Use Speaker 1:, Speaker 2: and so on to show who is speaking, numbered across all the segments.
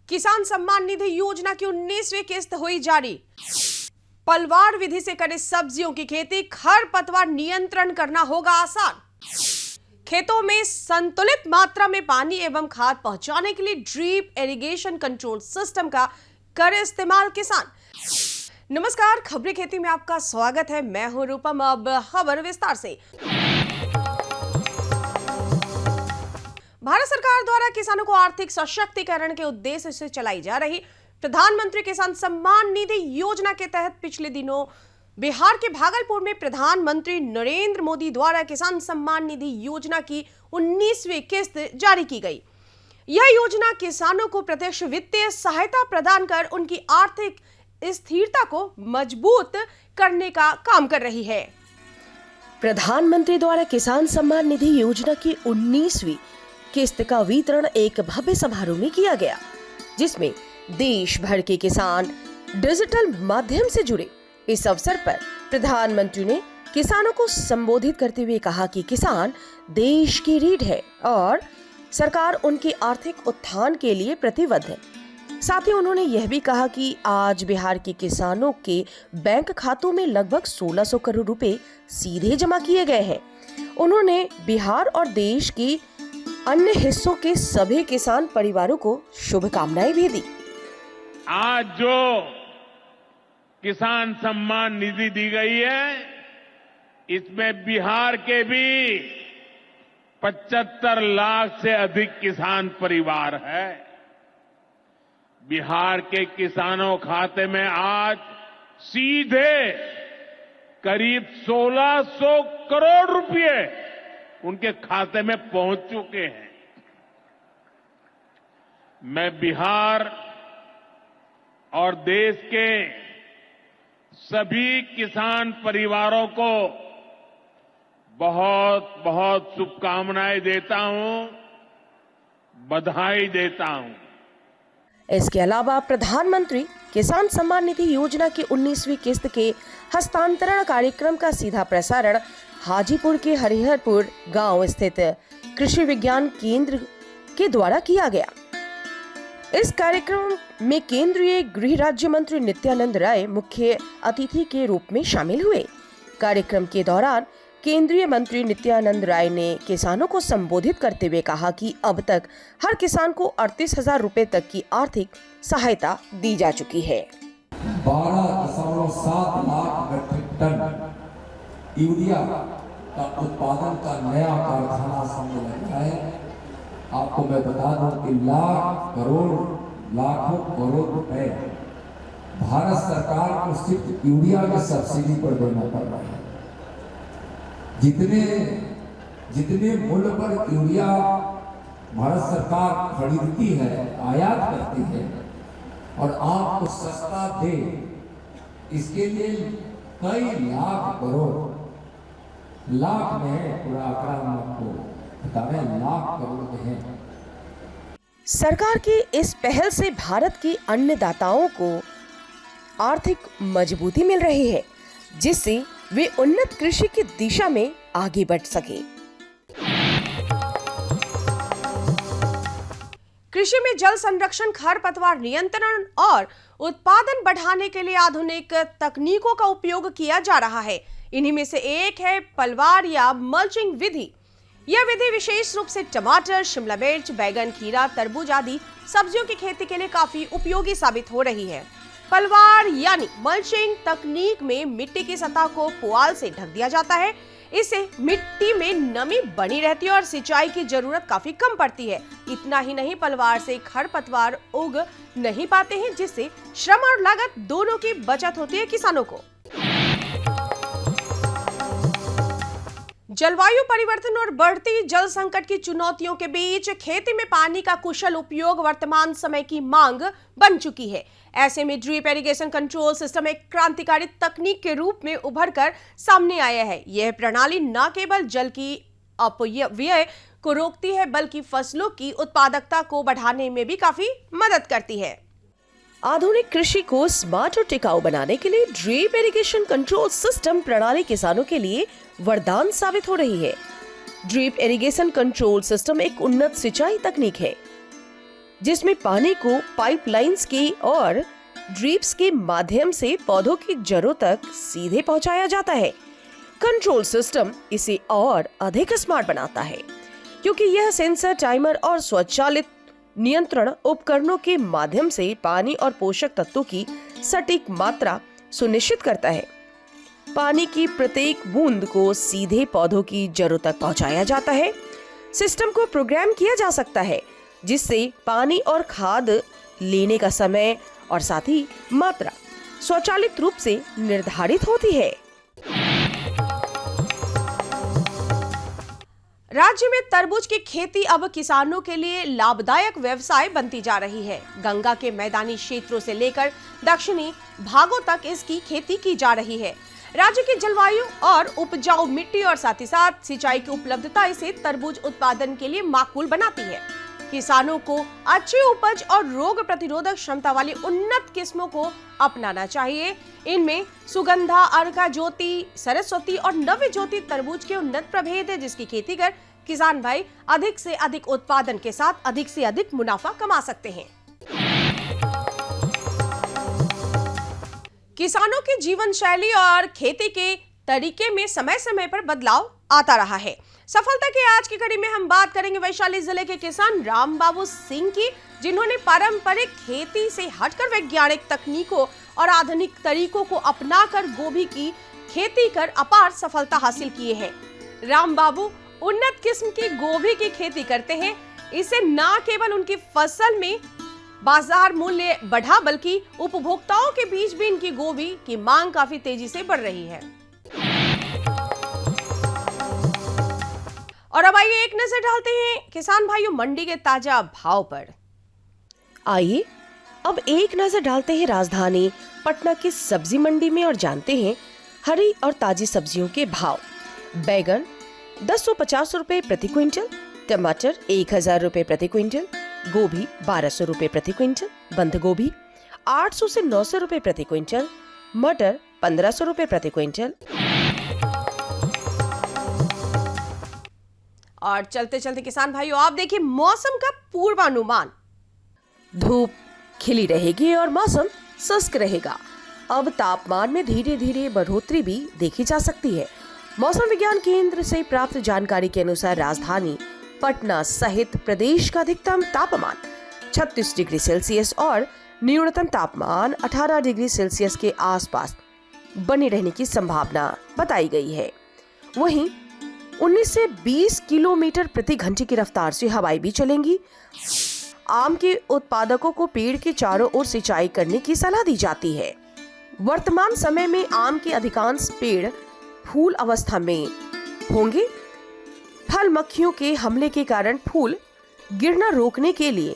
Speaker 1: किसान सम्मान निधि योजना की 19वीं किस्त हुई जारी। पलवार विधि से करें सब्जियों की खेती, खरपतवार नियंत्रण करना होगा आसान। खेतों में संतुलित मात्रा में पानी एवं खाद पहुंचाने के लिए ड्रिप इरिगेशन कंट्रोल सिस्टम का करे इस्तेमाल किसान। नमस्कार, खबरें खेती में आपका स्वागत है। मैं हूं रूपम। अब खबर विस्तार से। भारत सरकार द्वारा किसानों को आर्थिक सशक्तिकरण के उद्देश्य से चलाई जा रही प्रधानमंत्री किसान सम्मान निधि योजना के तहत पिछले दिनों बिहार के भागलपुर में प्रधानमंत्री नरेंद्र मोदी द्वारा किसान सम्मान निधि योजना की 19वीं किस्त जारी की गई। यह योजना किसानों को प्रत्यक्ष वित्तीय सहायता प्रदान कर उनकी आर्थिक स्थिरता को मजबूत करने का काम कर रही है।
Speaker 2: प्रधानमंत्री द्वारा किसान सम्मान निधि योजना की 19वीं किस्त का वितरण एक भव्य समारोह में किया गया, जिसमें देश भर के किसान डिजिटल माध्यम से जुड़े। इस अवसर पर प्रधानमंत्री ने किसानों को संबोधित करते हुए कहा कि किसान देश की रीढ़ है और सरकार उनके आर्थिक उत्थान के लिए प्रतिबद्ध है। साथ ही उन्होंने यह भी कहा कि आज बिहार के किसानों के बैंक खातों में लगभग 1600 करोड़ रुपए सीधे जमा किए गए हैं। उन्होंने बिहार और देश की अन्य हिस्सों के सभी किसान परिवारों को शुभकामनाएं भी दी।
Speaker 3: आज जो किसान सम्मान निधि दी गई है, इसमें बिहार के भी 75 लाख से अधिक किसान परिवार है। बिहार के किसानों खाते में आज सीधे करीब 1600 करोड़ रुपए उनके खाते में पहुंच चुके हैं। मैं बिहार और देश के सभी किसान परिवारों को बहुत बहुत शुभकामनाएं देता हूं, बधाई देता हूं।
Speaker 2: इसके अलावा प्रधानमंत्री किसान सम्मान निधि योजना की 19वीं किस्त के हस्तांतरण कार्यक्रम का सीधा प्रसारण हाजीपुर के हरिहरपुर गांव स्थित कृषि विज्ञान केंद्र के द्वारा किया गया। इस कार्यक्रम में केंद्रीय गृह राज्य मंत्री नित्यानंद राय मुख्य अतिथि के रूप में शामिल हुए। कार्यक्रम के दौरान केंद्रीय मंत्री नित्यानंद राय ने किसानों को संबोधित करते हुए कहा कि अब तक हर किसान को 38,000 रुपए तक की आर्थिक सहायता दी जा चुकी है।
Speaker 4: 12.7 लाख मीट्रिक टन यूरिया का उत्पादन का नया कारखाना सामने लगा है। आपको मैं बता दूं कि लाखों करोड़ रुपए भारत सरकार को सिर्फ यूरिया की सब्सिडी पर देना पड़ रहा है। जितने मूल्य पर यूरिया भारत सरकार खरीदती है, आयात करती है और आपको सस्ता दे, इसके लिए कई लाख करोड़, लाख में पूरा आंकड़ा हम आपको बता रहे हैं, लाख करोड़ में है।
Speaker 2: सरकार की इस पहल से भारत के अन्नदाताओं को आर्थिक मजबूती मिल रही है, जिससे वे उन्नत कृषि की दिशा में आगे बढ़ सके।
Speaker 1: कृषि में जल संरक्षण, खरपतवार नियंत्रण और उत्पादन बढ़ाने के लिए आधुनिक तकनीकों का उपयोग किया जा रहा है। इन्हीं में से एक है पलवार या मल्चिंग विधि। यह विधि विशेष रूप से टमाटर, शिमला मिर्च, बैगन, खीरा, तरबूज आदि सब्जियों की खेती के लिए काफी उपयोगी साबित हो रही है। पलवार यानी मल्चिंग तकनीक में मिट्टी की सतह को पुआल से ढक दिया जाता है। इससे मिट्टी में नमी बनी रहती है और सिंचाई की जरूरत काफी कम पड़ती है। इतना ही नहीं, पलवार से खरपतवार उग नहीं पाते हैं, जिससे श्रम और लागत दोनों की बचत होती है किसानों को। जलवायु परिवर्तन और बढ़ती जल संकट की चुनौतियों के बीच खेती में पानी का कुशल उपयोग वर्तमान समय की मांग बन चुकी है। ऐसे में ड्रिप इरिगेशन कंट्रोल सिस्टम एक क्रांतिकारी तकनीक के रूप में उभरकर सामने आया है। यह प्रणाली न केवल जल की अपव्यय को रोकती है, बल्कि फसलों की उत्पादकता को बढ़ाने में भी काफी मदद करती है।
Speaker 2: आधुनिक कृषि को स्मार्ट और टिकाऊ बनाने के लिए ड्रिप इरिगेशन कंट्रोल सिस्टम प्रणाली किसानों के लिए वरदान साबित हो रही है। ड्रिप इरिगेशन कंट्रोल सिस्टम एक उन्नत सिंचाई तकनीक है जिसमें पानी को पाइपलाइंस के और ड्रिप्स के माध्यम से पौधों की जड़ों तक सीधे पहुंचाया जाता है। कंट्रोल सिस्टम इसे और अधिक स्मार्ट बनाता है क्योंकि यह सेंसर, टाइमर और स्वचालित नियंत्रण उपकरणों के माध्यम से पानी और पोषक तत्वों की सटीक मात्रा सुनिश्चित करता है। पानी की प्रत्येक बूंद को सीधे पौधों की जड़ों तक पहुंचाया जाता है। सिस्टम को प्रोग्राम किया जा सकता है जिससे पानी और खाद लेने का समय और साथ ही मात्रा स्वचालित रूप से निर्धारित होती है।
Speaker 1: राज्य में तरबूज की खेती अब किसानों के लिए लाभदायक व्यवसाय बनती जा रही है। गंगा के मैदानी क्षेत्रों से लेकर दक्षिणी भागों तक इसकी खेती की जा रही है। राज्य की जलवायु और उपजाऊ मिट्टी और साथ ही साथ सिंचाई की उपलब्धता इसे तरबूज उत्पादन के लिए माकूल बनाती है। किसानों को अच्छी उपज और रोग प्रतिरोधक क्षमता वाली उन्नत किस्मों को अपनाना चाहिए। इनमें सुगंधा, अर्का ज्योति, सरस्वती और नव्य ज्योति तरबूज के उन्नत प्रभेद है जिसकी खेती कर किसान भाई अधिक से अधिक उत्पादन के साथ अधिक से अधिक मुनाफा कमा सकते हैं। किसानों की जीवन शैली और खेती के तरीके में समय समय पर बदलाव आता रहा है। सफलता की आज की कड़ी में हम बात करेंगे वैशाली जिले के किसान रामबाबू सिंह की, जिन्होंने पारंपरिक खेती से हटकर वैज्ञानिक तकनीकों और आधुनिक तरीकों को अपनाकर गोभी की खेती कर अपार सफलता हासिल किए हैं। रामबाबू उन्नत किस्म की गोभी की खेती करते हैं। इसे न केवल उनकी फसल में बाजार मूल्य बढ़ा बल्कि उपभोक्ताओं के बीच भी इनकी गोभी की मांग काफी तेजी से बढ़ रही है। और अब आइए एक नजर डालते हैं किसान भाइयों मंडी के ताजा भाव पर।
Speaker 2: आइए अब एक नजर डालते हैं राजधानी पटना की सब्जी मंडी में और जानते हैं हरी और ताजी सब्जियों के भाव। बैगन 1050 रुपए प्रति क्विंटल, टमाटर 1000 रुपए प्रति क्विंटल, गोभी 1200 रुपए प्रति क्विंटल, बंद गोभी 800 से 900 रुपए प्रति क्विंटल, मटर 1500 रुपए प्रति क्विंटल।
Speaker 1: और चलते चलते किसान भाइयों आप देखिए मौसम का पूर्वानुमान।
Speaker 2: धूप खिली रहेगी और मौसम शुष्क रहेगा। अब तापमान में धीरे धीरे बढ़ोतरी भी देखी जा सकती है। मौसम विज्ञान केंद्र से प्राप्त जानकारी के अनुसार राजधानी पटना सहित प्रदेश का अधिकतम तापमान 36 डिग्री सेल्सियस और न्यूनतम तापमान 18 डिग्री सेल्सियस के आसपास बने रहने की संभावना बताई गई है। वहीं 19 से 20 किलोमीटर प्रति घंटे की रफ्तार से हवाएं भी चलेंगी। आम के उत्पादकों को पेड़ के चारों ओर सिंचाई करने की सलाह दी जाती है। वर्तमान समय में आम के अधिकांश पेड़ फूल अवस्था में होंगे। फल मक्खियों के हमले के कारण फूल गिरना रोकने के लिए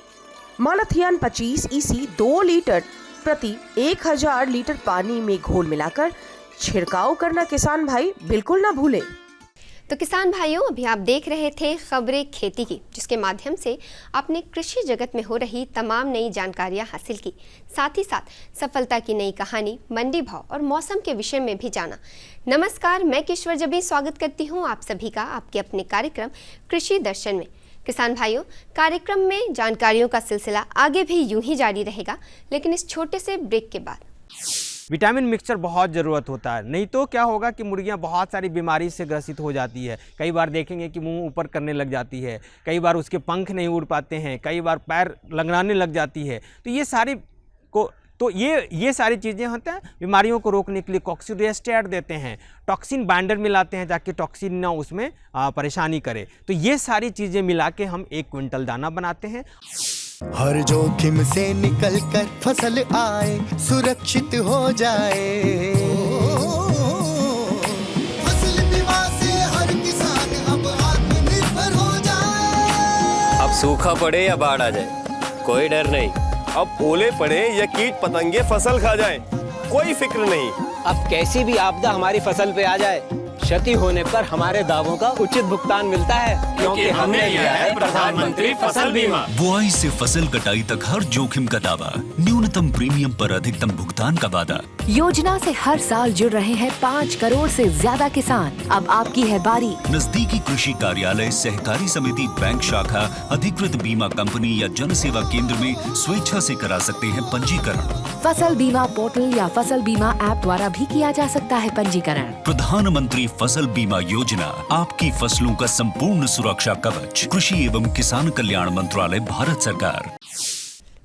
Speaker 2: मालाथियान 25 EC 2 लीटर प्रति 1000 लीटर पानी में घोल मिलाकर छिड़काव करना किसान भाई बिल्कुल ना भूले।
Speaker 5: तो किसान भाइयों अभी आप देख रहे थे खबरें खेती की, जिसके माध्यम से आपने कृषि जगत में हो रही तमाम नई जानकारियां हासिल की। साथ ही साथ सफलता की नई कहानी, मंडी भाव और मौसम के विषय में भी जाना। नमस्कार, मैं किश्वर जबी स्वागत करती हूं आप सभी का आपके अपने कार्यक्रम कृषि दर्शन में। किसान भाइयों, कार्यक्रम में जानकारियों का सिलसिला आगे भी यूं ही जारी रहेगा, लेकिन इस छोटे से ब्रेक के बाद।
Speaker 6: विटामिन मिक्सचर बहुत ज़रूरत होता है, नहीं तो क्या होगा कि मुर्गियां बहुत सारी बीमारी से ग्रसित हो जाती है। कई बार देखेंगे कि मुंह ऊपर करने लग जाती है, कई बार उसके पंख नहीं उड़ पाते हैं, कई बार पैर लंगड़ाने लग जाती है। तो ये सारी चीज़ें होते हैं। बीमारियों को रोकने के लिए कॉक्सीडियोस्टेट देते हैं, टॉक्सिन बाइंडर मिलाते हैं ताकि टॉक्सिन ना उसमें परेशानी करे। तो ये सारी चीज़ें मिला के हम 1 क्विंटल दाना बनाते हैं।
Speaker 7: हर जोखिम से निकल कर फसल आए, सुरक्षित हो जाए। फसल बीमा से हर किसान अब आत्मनिर्भर हो जाए।
Speaker 8: अब सूखा पड़े या बाढ़ आ जाए, कोई डर नहीं।
Speaker 9: अब ओले पड़े या कीट पतंगे फसल खा जाए, कोई फिक्र नहीं।
Speaker 10: अब कैसी भी आपदा हमारी फसल पे आ जाए, क्षति होने पर हमारे दावों का उचित भुगतान मिलता है, क्योंकि हमने लिया है प्रधानमंत्री फसल बीमा।
Speaker 11: बुआई से फसल कटाई तक हर जोखिम का दावा, न्यूनतम प्रीमियम पर अधिकतम भुगतान का वादा।
Speaker 12: योजना से हर साल जुड़ रहे हैं 5 करोड़ से ज्यादा किसान। अब आपकी है बारी।
Speaker 11: नजदीकी कृषि कार्यालय, सहकारी समिति, बैंक शाखा, अधिकृत बीमा कंपनी या जन सेवा केंद्र में स्वेच्छा से करा सकते हैं पंजीकरण।
Speaker 12: फसल बीमा पोर्टल या फसल बीमा ऐप द्वारा भी किया जा सकता है पंजीकरण।
Speaker 11: प्रधानमंत्री फसल बीमा योजना, आपकी फसलों का संपूर्ण सुरक्षा कवच। कृषि एवं किसान कल्याण मंत्रालय, भारत सरकार।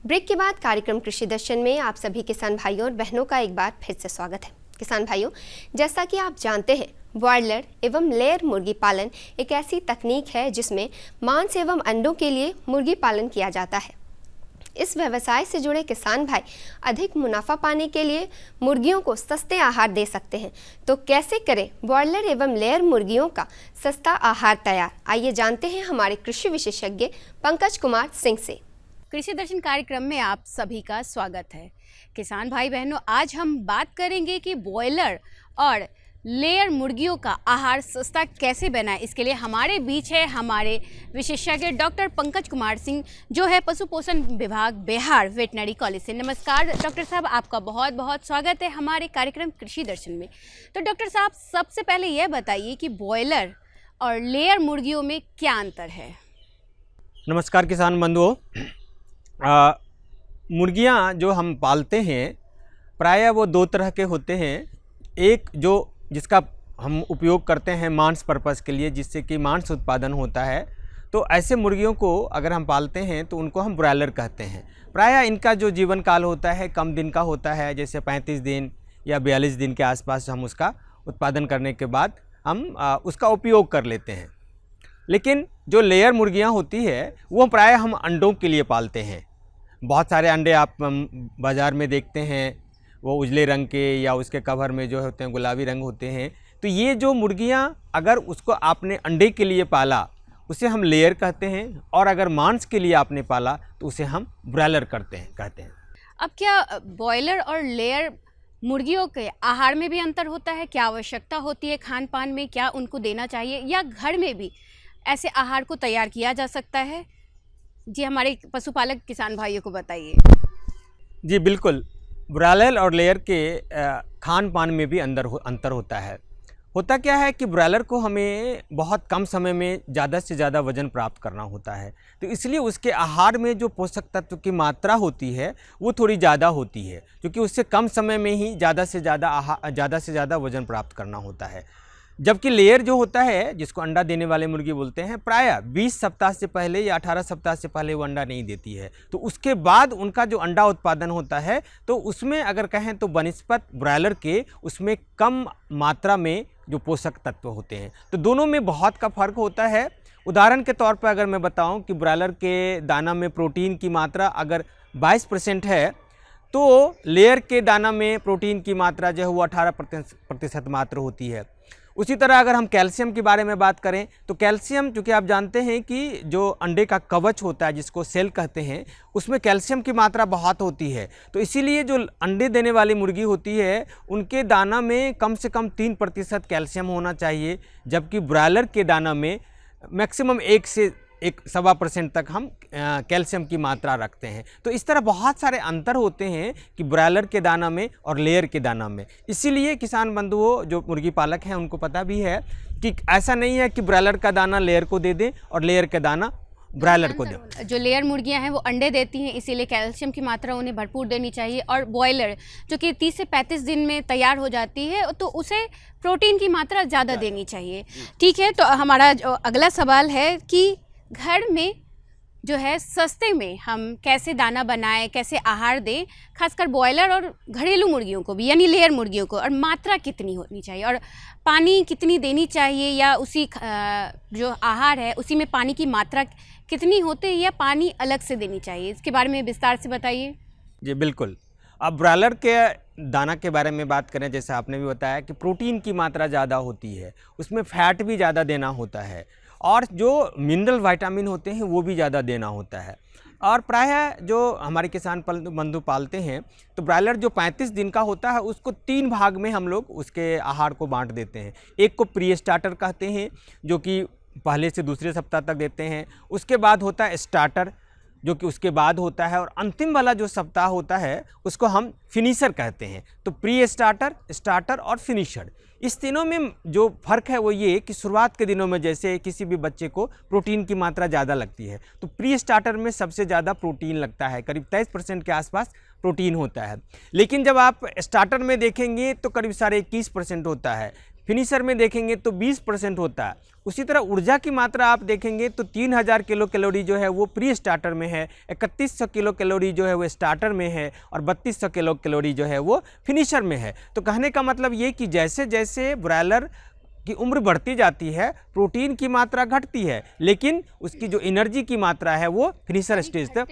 Speaker 5: ब्रेक के बाद कार्यक्रम कृषि दर्शन में आप सभी किसान भाइयों और बहनों का एक बार फिर से स्वागत है। किसान भाइयों, जैसा कि आप जानते हैं, ब्रॉयलर एवं लेयर मुर्गी पालन एक ऐसी तकनीक है जिसमें मांस एवं अंडों के लिए मुर्गी पालन किया जाता है। इस व्यवसाय से जुड़े किसान भाई अधिक मुनाफा पाने के लिए मुर्गियों को सस्ते आहार दे सकते हैं। तो कैसे करें ब्रॉयलर एवं लेयर मुर्गियों का सस्ता आहार तैयार? आइए जानते हैं हमारे कृषि विशेषज्ञ पंकज कुमार सिंह से।
Speaker 13: कृषि दर्शन कार्यक्रम में आप सभी का स्वागत है। किसान भाई बहनों, आज हम बात करेंगे कि ब्रॉयलर और लेयर मुर्गियों का आहार सस्ता कैसे बनाएं। इसके लिए हमारे बीच है हमारे विशेषज्ञ डॉक्टर पंकज कुमार सिंह, जो है पशु पोषण विभाग बिहार वेटनरी कॉलेज से। नमस्कार डॉक्टर साहब, आपका बहुत बहुत स्वागत है हमारे कार्यक्रम कृषि दर्शन में। तो डॉक्टर साहब, सबसे पहले यह बताइए कि ब्रॉयलर और लेयर मुर्गियों में क्या अंतर है?
Speaker 6: नमस्कार किसान बंधुओं। मुर्गियाँ जो हम पालते हैं प्रायः वो 2 तरह के होते हैं। एक जिसका हम उपयोग करते हैं मांस पर्पस के लिए, जिससे कि मांस उत्पादन होता है, तो ऐसे मुर्गियों को अगर हम पालते हैं तो उनको हम ब्रॉयलर कहते हैं। प्रायः इनका जो जीवन काल होता है कम दिन का होता है, जैसे 35 दिन या 42 दिन के आसपास हम उसका उत्पादन करने के बाद हम उसका उपयोग कर लेते हैं। लेकिन जो लेयर मुर्गियां होती है वो प्रायः हम अंडों के लिए पालते हैं। बहुत सारे अंडे आप बाज़ार में देखते हैं, वो उजले रंग के या उसके कवर में जो होते हैं गुलाबी रंग होते हैं। तो ये जो मुर्गियां अगर उसको आपने अंडे के लिए पाला उसे हम लेयर कहते हैं, और अगर मांस के लिए आपने पाला तो उसे हम ब्रॉयलर कहते हैं।
Speaker 13: अब क्या ब्रॉयलर और लेयर मुर्गियों के आहार में भी अंतर होता है? क्या आवश्यकता होती है खान पान में? क्या उनको देना चाहिए, या घर में भी ऐसे आहार को तैयार किया जा सकता है? जी, हमारे पशुपालक किसान भाइयों को बताइए।
Speaker 6: जी बिल्कुल, ब्रॉयलर और लेयर के खान पान में भी अंतर होता है। होता क्या है कि ब्रॉयलर को हमें बहुत कम समय में ज़्यादा से ज़्यादा वज़न प्राप्त करना होता है, तो इसलिए उसके आहार में जो पोषक तत्व की मात्रा होती है वो थोड़ी ज़्यादा होती है, क्योंकि उससे कम समय में ही ज़्यादा से ज़्यादा वज़न प्राप्त करना होता है। जबकि लेयर जो होता है, जिसको अंडा देने वाले मुर्गी बोलते हैं, प्रायः 20 सप्ताह से पहले या 18 सप्ताह से पहले वो अंडा नहीं देती है। तो उसके बाद उनका जो अंडा उत्पादन होता है तो उसमें अगर कहें तो बनिस्पत ब्रॉयलर के उसमें कम मात्रा में जो पोषक तत्व होते हैं, तो दोनों में बहुत का फ़र्क होता है। उदाहरण के तौर पर अगर मैं बताऊं कि ब्रॉयलर के दाना में प्रोटीन की मात्रा अगर 22% है तो लेयर के दाना में प्रोटीन की मात्रा जो है वो 18% मात्र होती है। उसी तरह अगर हम कैल्शियम के बारे में बात करें तो कैल्शियम, चूँकि आप जानते हैं कि जो अंडे का कवच होता है जिसको सेल कहते हैं, उसमें कैल्शियम की मात्रा बहुत होती है। तो इसीलिए जो अंडे देने वाली मुर्गी होती है उनके दाना में कम से कम 3% कैल्शियम होना चाहिए, जबकि ब्रॉयलर के दाना में मैक्सिमम 1 से 1.25% तक हम कैल्शियम की मात्रा रखते हैं। तो इस तरह बहुत सारे अंतर होते हैं कि ब्रॉयलर के दाना में और लेयर के दाना में। इसीलिए किसान बंधुओं जो मुर्गी पालक हैं उनको पता भी है कि ऐसा नहीं है कि ब्रॉयलर का दाना लेयर को दे दें और लेयर का दाना ब्रॉयलर को दें।
Speaker 13: जो लेयर मुर्गियां हैं वो अंडे देती हैं, इसीलिए कैल्शियम की मात्रा उन्हें भरपूर देनी चाहिए, और ब्रॉयलर जो कि 30 से 35 दिन में तैयार हो जाती है तो उसे प्रोटीन की मात्रा ज़्यादा देनी चाहिए। ठीक है, तो हमारा जो अगला सवाल है कि घर में जो है सस्ते में हम कैसे दाना बनाएं, कैसे आहार दें, खासकर ब्रॉयलर और घरेलू मुर्गियों को भी, यानी लेयर मुर्गियों को, और मात्रा कितनी होनी चाहिए और पानी कितनी देनी चाहिए, या उसी जो आहार है उसी में पानी की मात्रा कितनी होती है या पानी अलग से देनी चाहिए? इसके बारे में विस्तार से बताइए।
Speaker 6: जी बिल्कुल। अब ब्रॉयलर के दाना के बारे में बात करें, जैसे आपने भी बताया कि प्रोटीन की मात्रा ज़्यादा होती है, उसमें फैट भी ज़्यादा देना होता है, और जो मिनरल विटामिन होते हैं वो भी ज़्यादा देना होता है। और प्रायः जो हमारे किसान बंधु पालते हैं तो ब्रायलर जो 35 दिन का होता है उसको 3 भाग में हम लोग उसके आहार को बांट देते हैं। एक को प्री स्टार्टर कहते हैं जो कि पहले से दूसरे सप्ताह तक देते हैं। उसके बाद होता है स्टार्टर जो कि उसके बाद होता है, और अंतिम वाला जो सप्ताह होता है उसको हम फिनिशर कहते हैं। तो प्री स्टार्टर, स्टार्टर और फिनिशर, इस तीनों में जो फ़र्क है वो ये कि शुरुआत के दिनों में जैसे किसी भी बच्चे को प्रोटीन की मात्रा ज़्यादा लगती है तो प्री स्टार्टर में सबसे ज़्यादा प्रोटीन लगता है, करीब 23% के आसपास प्रोटीन होता है। लेकिन जब आप स्टार्टर में देखेंगे तो करीब 21.5% होता है, फिनिशर में देखेंगे तो 20% होता है। उसी तरह ऊर्जा की मात्रा आप देखेंगे तो 3000 किलो कैलोरी जो है वो प्री स्टार्टर में है, 3100 किलो कैलोरी जो है वो स्टार्टर में है, और 3200 किलो कैलोरी जो है वो फिनिशर में है। तो कहने का मतलब ये कि जैसे जैसे ब्रायलर की उम्र बढ़ती जाती है प्रोटीन की मात्रा घटती है, लेकिन उसकी जो एनर्जी की मात्रा है वो फिनिशर स्टेज तक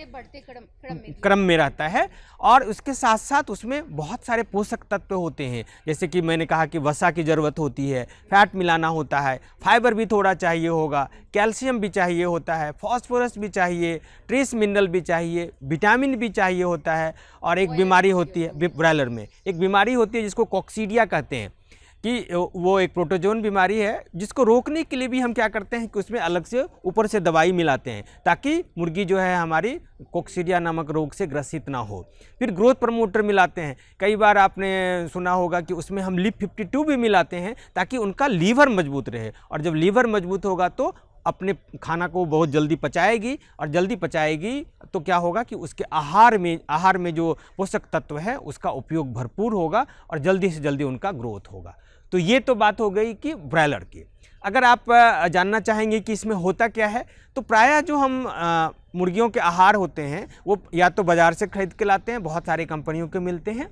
Speaker 6: क्रम में रहता है। और उसके साथ साथ उसमें बहुत सारे पोषक तत्व होते हैं, जैसे कि मैंने कहा कि वसा की ज़रूरत होती है, फैट मिलाना होता है, फाइबर भी थोड़ा चाहिए होगा, कैल्शियम भी चाहिए होता है, फॉस्फोरस भी चाहिए, ट्रेस मिनरल भी चाहिए, विटामिन भी चाहिए होता है। और एक बीमारी होती है ब्रायलर में, एक बीमारी होती है जिसको कॉक्सीडिया कहते हैं कि वो एक प्रोटोजोन बीमारी है जिसको रोकने के लिए भी हम क्या करते हैं कि उसमें अलग से ऊपर से दवाई मिलाते हैं ताकि मुर्गी जो है हमारी कॉक्सीडिया नामक रोग से ग्रसित ना हो। फिर ग्रोथ प्रमोटर मिलाते हैं, कई बार आपने सुना होगा कि उसमें हम लिप 52 भी मिलाते हैं ताकि उनका लीवर मजबूत रहे, और जब लीवर मजबूत होगा तो अपने खाना को बहुत जल्दी पचाएगी, और जल्दी पचाएगी तो क्या होगा कि उसके आहार में जो पोषक तत्व है उसका उपयोग भरपूर होगा और जल्दी से जल्दी उनका ग्रोथ होगा। तो ये तो बात हो गई कि ब्रायलर की। अगर आप जानना चाहेंगे कि इसमें होता क्या है तो प्रायः जो हम मुर्गियों के आहार होते हैं वो या तो बाज़ार से खरीद के लाते हैं, बहुत सारी कंपनियों के मिलते हैं,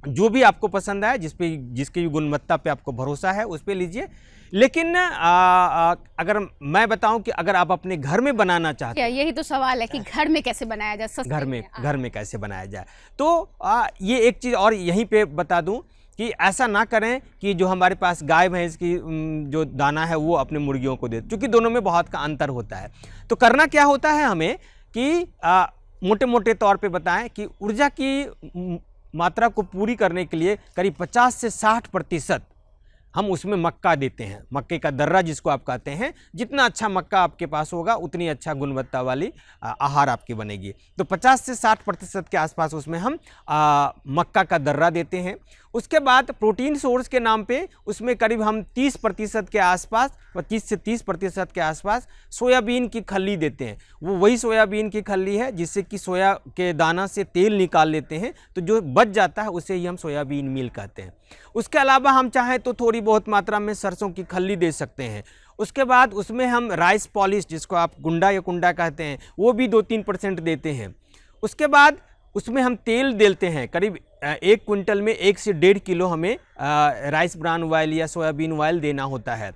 Speaker 6: जो भी आपको पसंद आए, जिसकी गुणवत्ता पे आपको भरोसा है उस पे लीजिए। लेकिन अगर मैं बताऊं कि अगर आप अपने घर में बनाना चाहते हैं,
Speaker 13: यही तो सवाल है कि घर में कैसे बनाया जाए, सस्ते
Speaker 6: घर में कैसे बनाया जाए, तो ये एक चीज़ और यहीं पे बता दूं कि ऐसा ना करें कि जो हमारे पास गाय भैंस की जो दाना है वो अपने मुर्गियों को दे, क्योंकि दोनों में बहुत का अंतर होता है। तो करना क्या होता है हमें कि मोटे मोटे तौर पे बताएं कि ऊर्जा की मात्रा को पूरी करने के लिए करीब 50 से 60% हम उसमें मक्का देते हैं, मक्के का दर्रा जिसको आप कहते हैं। जितना अच्छा मक्का आपके पास होगा उतनी अच्छा गुणवत्ता वाली आहार आपकी बनेगी। तो 50 से 60% के आसपास उसमें हम मक्का का दर्रा देते हैं। उसके बाद प्रोटीन सोर्स के नाम पे उसमें करीब हम 30% के आसपास, 25 से 30% के आसपास सोयाबीन की खल्ली देते हैं। वो वही सोयाबीन की खल्ली है जिससे कि सोया के दाना से तेल निकाल लेते हैं, तो जो बच जाता है उसे ही हम सोयाबीन मील कहते हैं। उसके अलावा हम चाहें तो थोड़ी बहुत मात्रा में सरसों की खल्ली दे सकते हैं। उसके बाद उसमें हम राइस पॉलिश, जिसको आप गुंडा या कुंडा कहते हैं, वो भी 2-3% देते हैं। उसके बाद उसमें हम तेल देते हैं, करीब 1 क्विंटल में 1 से 1.5 किलो हमें राइस ब्रान ऑयल या सोयाबीन ऑयल देना होता है।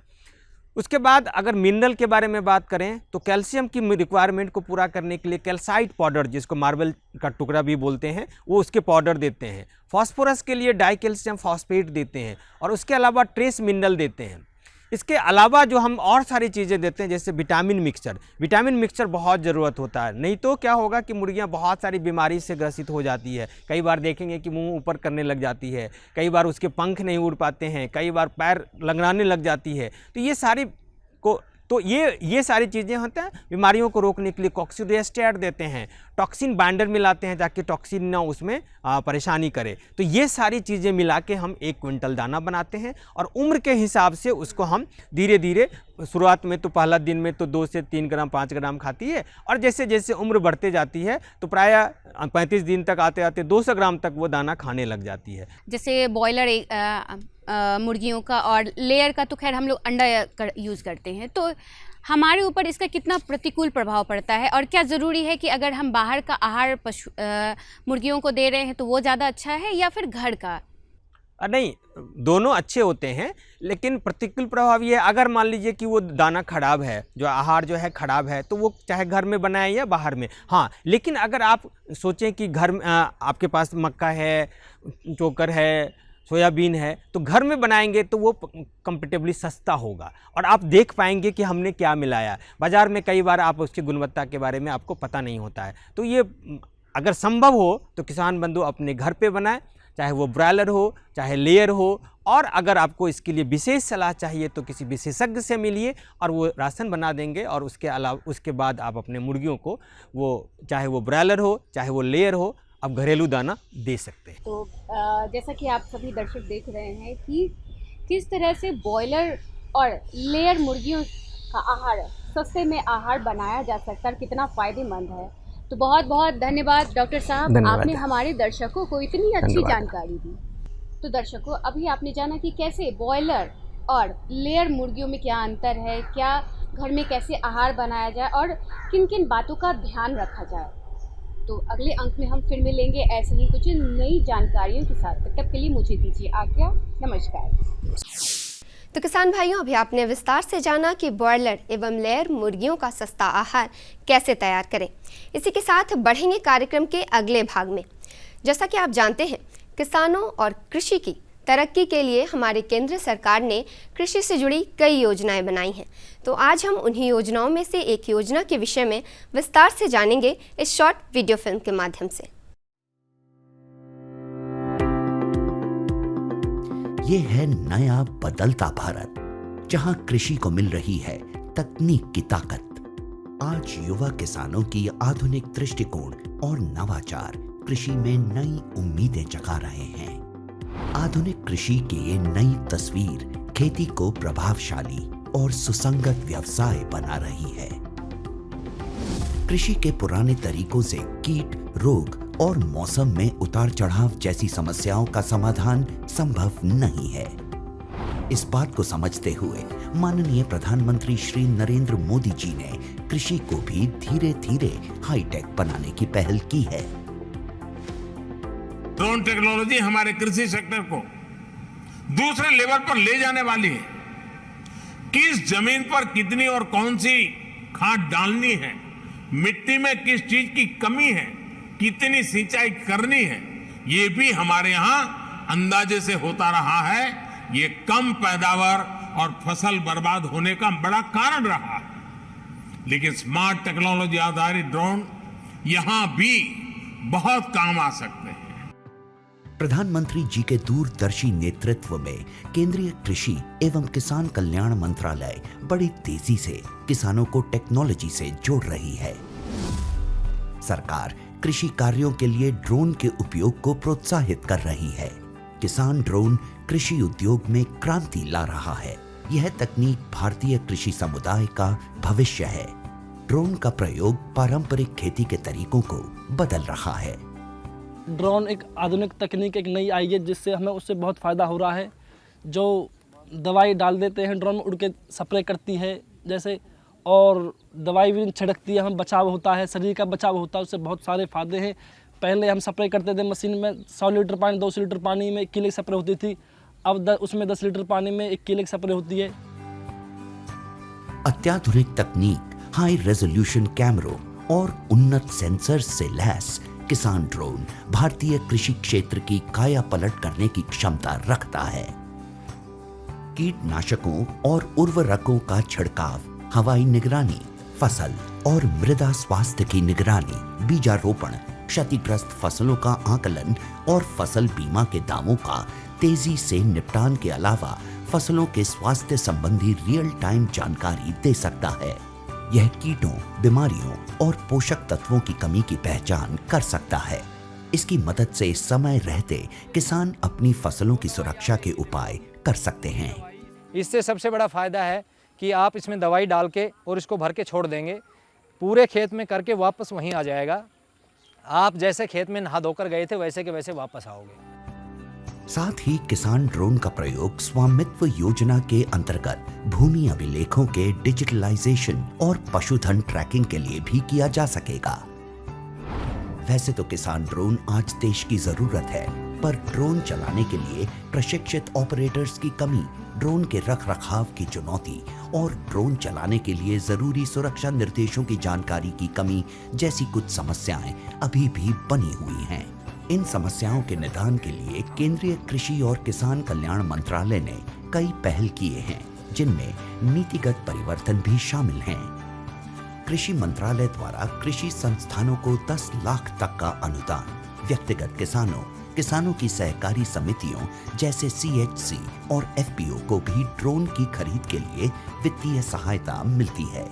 Speaker 6: उसके बाद अगर मिनरल के बारे में बात करें तो कैल्शियम की रिक्वायरमेंट को पूरा करने के लिए कैल्साइट पाउडर, जिसको मार्बल का टुकड़ा भी बोलते हैं, वो उसके पाउडर देते हैं। फॉस्फोरस के लिए डाई कैल्शियम फॉस्फेट देते हैं, और उसके अलावा ट्रेस मिनरल देते हैं। इसके अलावा जो हम और सारी चीज़ें देते हैं जैसे विटामिन मिक्सचर बहुत ज़रूरत होता है, नहीं तो क्या होगा कि मुर्गियां बहुत सारी बीमारी से ग्रसित हो जाती है। कई बार देखेंगे कि मुंह ऊपर करने लग जाती है, कई बार उसके पंख नहीं उड़ पाते हैं, कई बार पैर लंगड़ाने लग जाती है। तो ये सारी चीज़ें होती हैं। बीमारियों को रोकने के लिए कॉक्सीडियोस्टेट देते हैं, टॉक्सिन बाइंडर मिलाते हैं ताकि टॉक्सिन ना उसमें परेशानी करे। तो ये सारी चीज़ें मिला के हम 1 क्विंटल दाना बनाते हैं, और उम्र के हिसाब से उसको हम धीरे धीरे, शुरुआत में तो पहला दिन में तो 2 से 3 ग्राम 5 ग्राम खाती है, और जैसे जैसे उम्र बढ़ते जाती है तो प्रायः 35 दिन तक आते आते 200 ग्राम तक वो दाना खाने लग जाती है।
Speaker 13: जैसे बॉयलर मुर्गियों का और लेयर का तो खैर हम लोग अंडा यूज़ करते हैं, तो हमारे ऊपर इसका कितना प्रतिकूल प्रभाव पड़ता है, और क्या ज़रूरी है कि अगर हम बाहर का आहार मुर्गियों को दे रहे हैं तो वो ज़्यादा अच्छा है या फिर घर का?
Speaker 6: नहीं, दोनों अच्छे होते हैं, लेकिन प्रतिकूल प्रभाव ये है अगर मान लीजिए कि वो दाना खराब है, जो आहार जो है खराब है, तो वो चाहे घर में बनाए या बाहर में। हाँ, लेकिन अगर आप सोचें कि घर में आपके पास मक्का है, चोकर है, सोयाबीन है, तो घर में बनाएंगे तो वो कंपेरेटिवली सस्ता होगा और आप देख पाएंगे कि हमने क्या मिलाया। बाज़ार में कई बार आप उसकी गुणवत्ता के बारे में आपको पता नहीं होता है। तो ये अगर संभव हो तो किसान बंधु अपने घर पे बनाए, चाहे वो ब्रॉयलर हो चाहे लेयर हो, और अगर आपको इसके लिए विशेष सलाह चाहिए तो किसी विशेषज्ञ से मिलिए और वो राशन बना देंगे। और उसके अलावा उसके बाद आप अपने मुर्गियों को वो चाहे वो ब्रॉयलर हो चाहे वो लेयर हो, आप घरेलू दाना दे सकते हैं।
Speaker 13: तो जैसा कि आप सभी दर्शक देख रहे हैं कि किस तरह से बॉयलर और लेयर मुर्गियों का आहार, सस्ते में आहार बनाया जा सकता है, कितना फ़ायदेमंद है। तो बहुत बहुत धन्यवाद डॉक्टर साहब, आपने हमारे दर्शकों को इतनी अच्छी जानकारी दी। तो दर्शकों, अभी आपने जाना कि कैसे बॉयलर और लेयर मुर्गियों में क्या अंतर है, क्या घर में कैसे आहार बनाया जाए और किन किन बातों का ध्यान रखा जाए। तो अगले अंक में हम फिर मिलेंगे ऐसे ही कुछ नई जानकारियों के साथ। तब तक के लिए मुझे दीजिए आज्ञा। नमस्कार।
Speaker 5: तो किसान भाइयों, अभी आपने विस्तार से जाना कि ब्रॉयलर एवं लेयर मुर्गियों का सस्ता आहार कैसे तैयार करें। इसी के साथ बढ़ेंगे कार्यक्रम के अगले भाग में। जैसा कि आप जानते हैं, किसानों और कृषि की तरक्की के लिए हमारे केंद्र सरकार ने कृषि से जुड़ी कई योजनाएं बनाई हैं। तो आज हम उन्हीं योजनाओं में से एक योजना के विषय में विस्तार से जानेंगे इस शॉर्ट वीडियो फिल्म के माध्यम से।
Speaker 14: ये है नया बदलता भारत, जहां कृषि को मिल रही है तकनीक की ताकत। आज युवा किसानों की आधुनिक दृष्टिकोण और नवाचार कृषि में नई उम्मीदें जगा रहे हैं। आधुनिक कृषि की ये नई तस्वीर खेती को प्रभावशाली और सुसंगत व्यवसाय बना रही है। कृषि के पुराने तरीकों से कीट, रोग और मौसम में उतार चढ़ाव जैसी समस्याओं का समाधान संभव नहीं है। इस बात को समझते हुए माननीय प्रधानमंत्री श्री नरेंद्र मोदी जी ने कृषि को भी धीरे धीरे हाईटेक बनाने की पहल की है।
Speaker 3: ड्रोन टेक्नोलॉजी हमारे कृषि सेक्टर को दूसरे लेवल पर ले जाने वाली है। किस जमीन पर कितनी और कौन सी खाद डालनी है, मिट्टी में किस चीज की कमी है, कितनी सिंचाई करनी है, ये भी हमारे यहाँ अंदाजे से होता रहा है। ये कम पैदावार और फसल बर्बाद होने का बड़ा कारण रहा है। लेकिन स्मार्ट टेक्नोलॉजी आधारित ड्रोन यहां भी बहुत काम आ सकते हैं।
Speaker 14: प्रधानमंत्री जी के दूरदर्शी नेतृत्व में केंद्रीय कृषि एवं किसान कल्याण मंत्रालय बड़ी तेजी से किसानों को टेक्नोलॉजी से जोड़ रही है। सरकार कृषि कार्यों के लिए ड्रोन के उपयोग को प्रोत्साहित कर रही है। किसान ड्रोन कृषि उद्योग में क्रांति ला रहा है। यह तकनीक भारतीय कृषि समुदाय का भविष्य है। ड्रोन का प्रयोग पारंपरिक खेती के तरीकों को बदल रहा है।
Speaker 15: ड्रोन एक आधुनिक तकनीक एक नई आई है, जिससे हमें उससे बहुत फ़ायदा हो रहा है। जो दवाई डाल देते हैं ड्रोन में उड़ के स्प्रे करती है जैसे, और दवाई भी छिड़कती है, हमें बचाव होता है, शरीर का बचाव होता है, उससे बहुत सारे फ़ायदे हैं। पहले हम स्प्रे करते थे मशीन में 100 लीटर पानी 200 लीटर पानी में 1 किलो स्प्रे होती थी, अब उसमें 10 लीटर पानी में 1 किलो स्प्रे होती है।
Speaker 14: अत्याधुनिक तकनीक, हाई रेजोल्यूशन कैमरों और उन्नत सेंसर्स से लैस किसान ड्रोन भारतीय कृषि क्षेत्र की काया पलट करने की क्षमता रखता है। कीटनाशकों और उर्वरकों का छिड़काव, हवाई निगरानी, फसल और मृदा स्वास्थ्य की निगरानी, बीजारोपण, क्षतिग्रस्त फसलों का आकलन और फसल बीमा के दावों का तेजी से निपटान के अलावा फसलों के स्वास्थ्य संबंधी रियल टाइम जानकारी दे सकता है। यह कीटों, बीमारियों और पोषक तत्वों की कमी की पहचान कर सकता है। इसकी मदद से समय रहते किसान अपनी फसलों की सुरक्षा के उपाय कर सकते हैं।
Speaker 16: इससे सबसे बड़ा फायदा है कि आप इसमें दवाई डाल के और इसको भर के छोड़ देंगे, पूरे खेत में करके वापस वहीं आ जाएगा। आप जैसे खेत में नहा धोकर गए थे वैसे के वैसे वापस आओगे।
Speaker 14: साथ ही किसान ड्रोन का प्रयोग स्वामित्व योजना के अंतर्गत भूमि अभिलेखों के डिजिटलाइजेशन और पशुधन ट्रैकिंग के लिए भी किया जा सकेगा। वैसे तो किसान ड्रोन आज देश की जरूरत है, पर ड्रोन चलाने के लिए प्रशिक्षित ऑपरेटर्स की कमी, ड्रोन के रखरखाव की चुनौती और ड्रोन चलाने के लिए जरूरी सुरक्षा निर्देशों की जानकारी की कमी जैसी कुछ समस्याएं अभी भी बनी हुई हैं। इन समस्याओं के निदान के लिए केंद्रीय कृषि और किसान कल्याण मंत्रालय ने कई पहल किए हैं, जिनमें नीतिगत परिवर्तन भी शामिल हैं। कृषि मंत्रालय द्वारा कृषि संस्थानों को 10 लाख तक का अनुदान, व्यक्तिगत किसानों की सहकारी समितियों जैसे CHC और FPO को भी ड्रोन की खरीद के लिए वित्तीय सहायता मिलती है।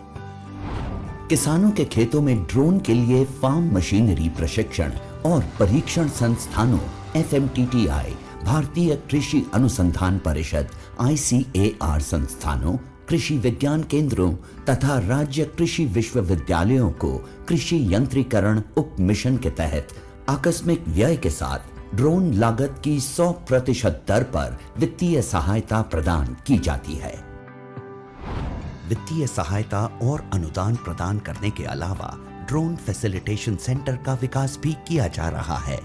Speaker 14: किसानों के खेतों में ड्रोन के लिए फार्म मशीनरी प्रशिक्षण और परीक्षण संस्थानों FMTTI, भारतीय कृषि अनुसंधान परिषद ICAR संस्थानों, कृषि विज्ञान केंद्रों तथा राज्य कृषि विश्वविद्यालयों को कृषि यंत्रीकरण उप मिशन के तहत आकस्मिक व्यय के साथ ड्रोन लागत की 100% दर पर वित्तीय सहायता प्रदान की जाती है। वित्तीय सहायता और अनुदान प्रदान करने के अलावा ड्रोन फैसिलिटेशन सेंटर का विकास भी किया जा रहा है।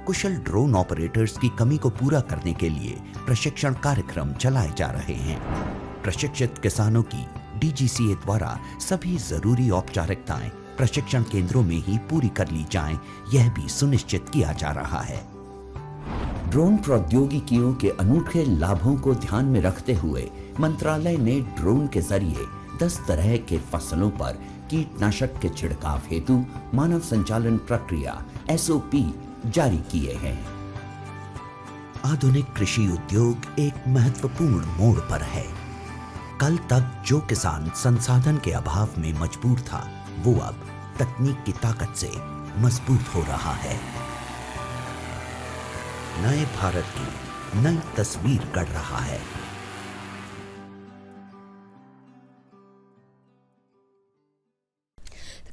Speaker 14: कुशल ड्रोन ऑपरेटर्स की कमी को पूरा करने के लिए प्रशिक्षण कार्यक्रम चलाए जा रहे हैं। प्रशिक्षित किसानों की DGCA द्वारा सभी जरूरी औपचारिकताएं प्रशिक्षण केंद्रों में ही पूरी कर ली जाएं, यह भी सुनिश्चित किया जा रहा है। ड्रोन प्रौद्योगिकियों के अनूठे लाभों को ध्यान में रखते हुए मंत्रालय ने ड्रोन के जरिए 10 तरह के फसलों पर कीटनाशक के छिड़काव हेतु मानव संचालन प्रक्रिया SOP जारी किए हैं। आधुनिक कृषि उद्योग एक महत्वपूर्ण मोड़ पर है। कल तक जो किसान संसाधन के अभाव में मजबूर था, वो अब तकनीक की ताकत से मजबूत हो रहा है। नए भारत की नई तस्वीर गढ़ रहा है।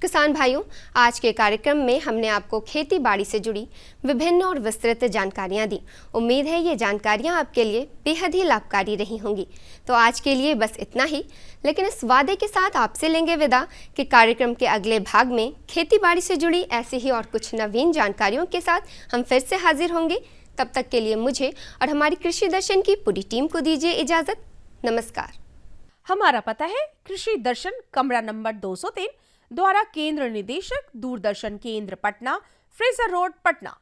Speaker 5: किसान भाइयों, आज के कार्यक्रम में हमने आपको खेती बाड़ी से जुड़ी विभिन्न और विस्तृत जानकारियां दी। उम्मीद है ये जानकारियां आपके लिए बेहद ही लाभकारी रही होंगी। तो आज के लिए बस इतना ही, लेकिन इस वादे के साथ आपसे लेंगे विदा कि कार्यक्रम के अगले भाग में खेती बाड़ी से जुड़ी ऐसी ही और कुछ नवीन जानकारियों के साथ हम फिर से हाजिर होंगे। तब तक के लिए मुझे और हमारी कृषि दर्शन की पूरी टीम को दीजिए इजाज़त। नमस्कार।
Speaker 1: हमारा पता है कृषि दर्शन, कमरा नंबर 203, द्वारा केंद्र निदेशक, दूरदर्शन केंद्र पटना, फ्रेजर रोड, पटना।